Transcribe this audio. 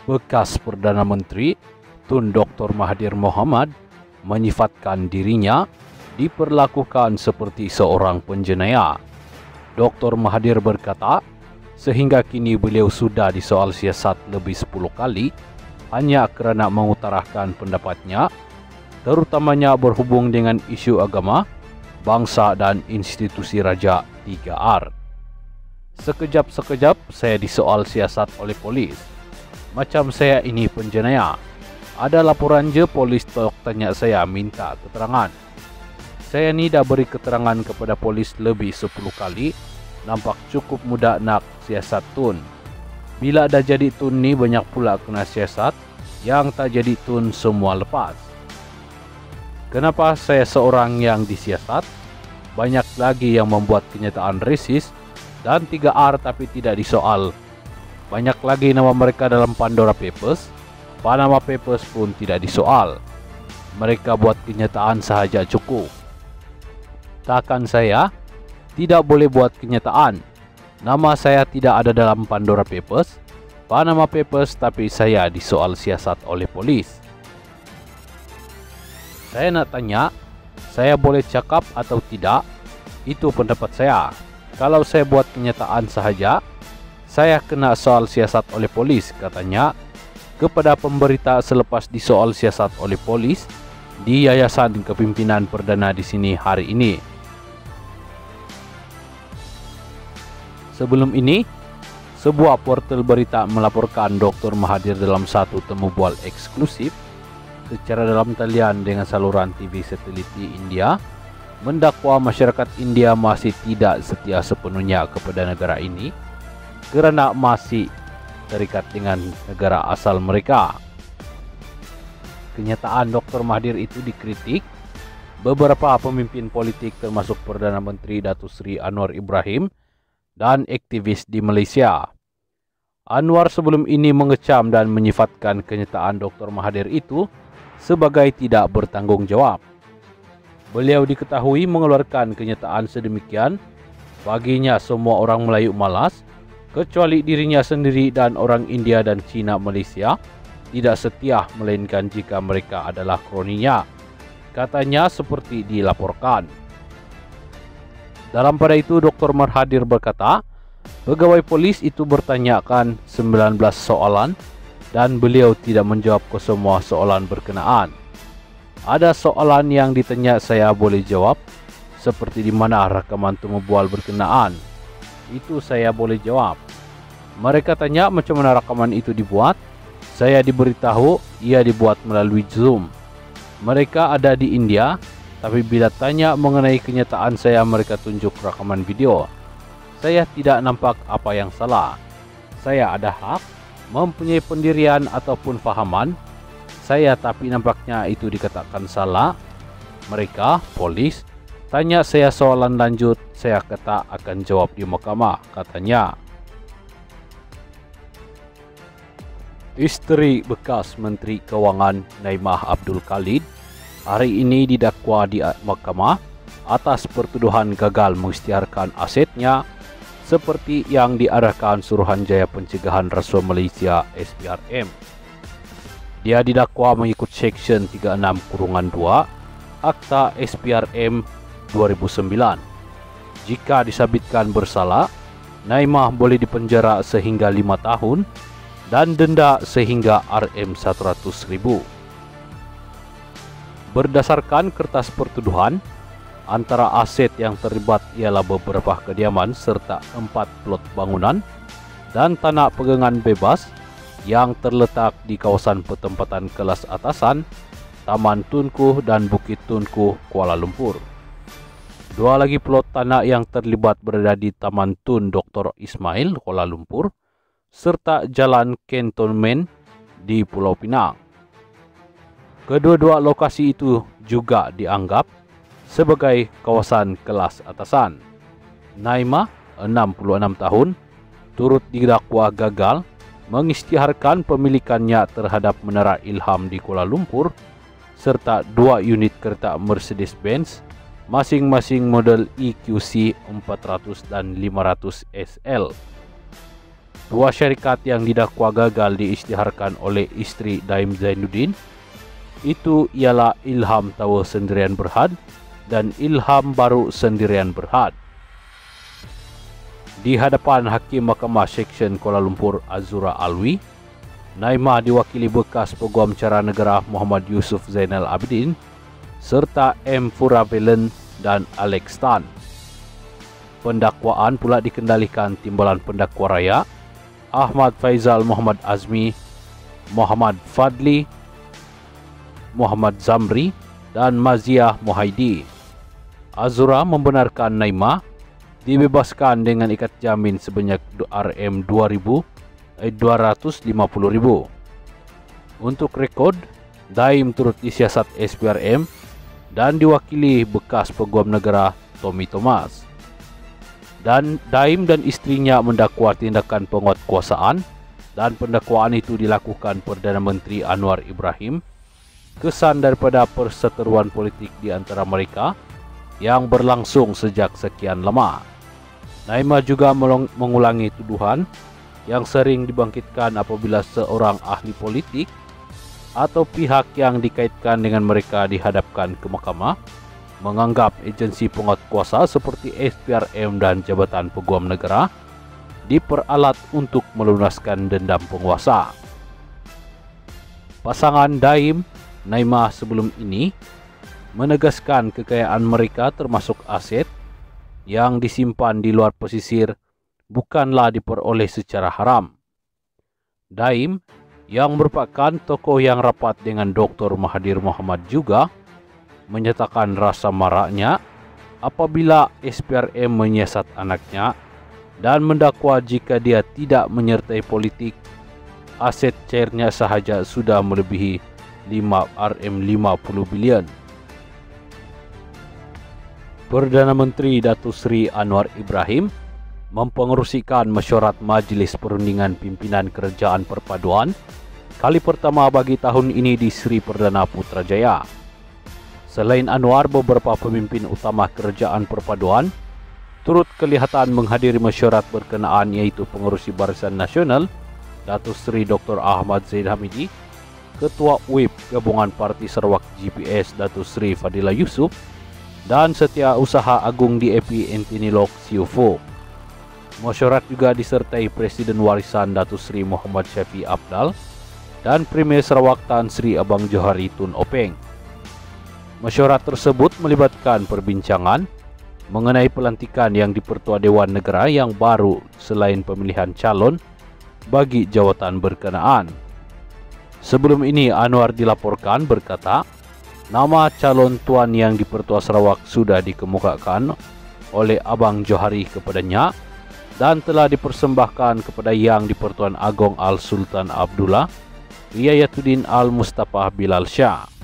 Bekas Perdana Menteri Tun Dr. Mahathir Mohamad menyifatkan dirinya diperlakukan seperti seorang penjenayah. Dr. Mahathir berkata, sehingga kini beliau sudah disoal siasat lebih 10 kali hanya kerana mengutarakan pendapatnya, terutamanya berhubung dengan isu agama, bangsa dan institusi raja 3R. Sekejap-sekejap saya disoal siasat oleh polis. Macam saya ini penjenayah. Ada laporan je polis tanya saya minta keterangan. Saya ni dah beri keterangan kepada polis lebih 10 kali. Nampak cukup mudah nak siasat Tun. Bila dah jadi Tun ni banyak pula kena siasat. Yang tak jadi Tun semua lepas. Kenapa saya seorang yang disiasat? Banyak lagi yang membuat kenyataan resis dan 3R tapi tidak disoal. Banyak lagi nama mereka dalam Pandora Papers. Panama Papers pun tidak disoal. Mereka buat kenyataan sahaja cukup. Takkan saya tidak boleh buat kenyataan. Nama saya tidak ada dalam Pandora Papers, Panama Papers, tapi saya disoal siasat oleh polis. Saya nak tanya, saya boleh cakap atau tidak? Itu pendapat saya. Kalau saya buat kenyataan sahaja, saya kena soal siasat oleh polis, katanya kepada pemberita selepas disoal siasat oleh polis di Yayasan Kepimpinan Perdana di sini hari ini. Sebelum ini, sebuah portal berita melaporkan Dr. Mahathir dalam satu temu bual eksklusif secara dalam talian dengan saluran TV satelit di India mendakwa masyarakat India masih tidak setia sepenuhnya kepada negara ini kerana masih terikat dengan negara asal mereka. Kenyataan Dr. Mahathir itu dikritik beberapa pemimpin politik termasuk Perdana Menteri Datuk Seri Anwar Ibrahim dan aktivis di Malaysia. Anwar sebelum ini mengecam dan menyifatkan kenyataan Dr. Mahathir itu sebagai tidak bertanggungjawab. Beliau diketahui mengeluarkan kenyataan sedemikian, baginya semua orang Melayu malas, kecuali dirinya sendiri dan orang India dan Cina Malaysia tidak setia melainkan jika mereka adalah kroninya. Katanya seperti dilaporkan. Dalam pada itu Dr. Mahathir berkata, pegawai polis itu bertanyakan 19 soalan dan beliau tidak menjawab ke semua soalan berkenaan. Ada soalan yang ditanya saya boleh jawab, seperti di mana rakaman temu bual berkenaan. Itu saya boleh jawab. Mereka tanya macam mana rakaman itu dibuat. Saya diberitahu ia dibuat melalui Zoom. Mereka ada di India, tapi bila tanya mengenai kenyataan saya, mereka tunjuk rakaman video. Saya tidak nampak apa yang salah. Saya ada hak mempunyai pendirian ataupun fahaman saya, tapi nampaknya itu dikatakan salah. Mereka, polis, tanya saya soalan lanjut, saya kata akan jawab di mahkamah, katanya. Isteri bekas Menteri Kewangan Naimah Abdul Khalid hari ini didakwa di mahkamah atas pertuduhan gagal mengisytiharkan asetnya seperti yang diarahkan Suruhanjaya Pencegahan Rasuah Malaysia SPRM. Dia didakwa mengikut Seksyen 36(2) Akta SPRM 2009. Jika disabitkan bersalah, Naimah boleh dipenjara sehingga 5 tahun dan denda sehingga RM100,000. Berdasarkan kertas pertuduhan, antara aset yang terlibat ialah beberapa kediaman serta 4 plot bangunan dan tanah pegangan bebas yang terletak di kawasan pertempatan kelas atasan, Taman Tunku dan Bukit Tunku, Kuala Lumpur. 2 lagi plot tanah yang terlibat berada di Taman Tun Dr. Ismail, Kuala Lumpur, serta Jalan Cantonment di Pulau Pinang. Kedua-dua lokasi itu juga dianggap sebagai kawasan kelas atasan. Naimah, 66 tahun, turut didakwa gagal mengisytiharkan pemilikannya terhadap Menara Ilham di Kuala Lumpur serta 2 unit kereta Mercedes-Benz masing-masing model EQC 400 dan 500 SL. Dua syarikat yang didakwa gagal diisytiharkan oleh isteri Daim Zainuddin itu ialah Ilham Tower Sendirian Berhad dan Ilham Baru Sendirian Berhad. Di hadapan Hakim Mahkamah Seksyen Kuala Lumpur Azura Alwi, Naimah diwakili bekas Peguam Cara Negara Muhammad Yusuf Zainal Abidin serta M. Furavelan dan Alex Tan. Pendakwaan pula dikendalikan Timbalan Pendakwa Raya Ahmad Faizal Muhammad Azmi, Muhammad Fadli, Muhammad Zamri dan Maziah Muhaidi. Azura membenarkan Naimah dibebaskan dengan ikat jamin sebanyak RM250,000. Untuk rekod, Daim turut disiasat SPRM dan diwakili bekas Peguam Negara Tommy Thomas. Dan Daim dan istrinya mendakwa tindakan penguatkuasaan dan pendakwaan itu dilakukan Perdana Menteri Anwar Ibrahim kesan daripada perseteruan politik di antara mereka yang berlangsung sejak sekian lama. Naimah juga mengulangi tuduhan yang sering dibangkitkan apabila seorang ahli politik atau pihak yang dikaitkan dengan mereka dihadapkan ke mahkamah menganggap agensi penguatkuasa seperti SPRM dan Jabatan Peguam Negara diperalat untuk melunaskan dendam penguasa. Pasangan Daim Naimah sebelum ini menegaskan kekayaan mereka termasuk aset yang disimpan di luar pesisir bukanlah diperoleh secara haram. Daim yang merupakan tokoh yang rapat dengan Dr. Mahathir Mohamad juga menyatakan rasa maraknya apabila SPRM menyiasat anaknya dan mendakwa jika dia tidak menyertai politik, aset cairnya sahaja sudah melebihi RM50 bilion. Perdana Menteri Datuk Seri Anwar Ibrahim mempengerusikan mesyuarat Majlis Perundingan Pimpinan Kerajaan Perpaduan kali pertama bagi tahun ini di Seri Perdana Putrajaya. Selain Anwar, beberapa pemimpin utama Kerajaan Perpaduan turut kelihatan menghadiri mesyuarat berkenaan, iaitu Pengerusi Barisan Nasional Datuk Seri Dr. Ahmad Zaid Hamidi, Ketua UIP Gabungan Parti Sarawak GPS Datuk Seri Fadilah Yusof dan Setiausaha Agung DAP Anthony Lok Siufo. Mesyuarat juga disertai Presiden Warisan Datuk Seri Muhammad Syafiq Abdal dan Premier Sarawak Tan Sri Abang Johari Tun Openg. Mesyuarat tersebut melibatkan perbincangan mengenai pelantikan yang di-Pertua Dewan Negara yang baru selain pemilihan calon bagi jawatan berkenaan. Sebelum ini Anwar dilaporkan berkata, nama calon tuan yang di-Pertua Sarawak sudah dikemukakan oleh Abang Johari kepadanya dan telah dipersembahkan kepada Yang di-Pertuan Agong Al Sultan Abdullah Riyayatuddin Al Mustafa Bilal Shah.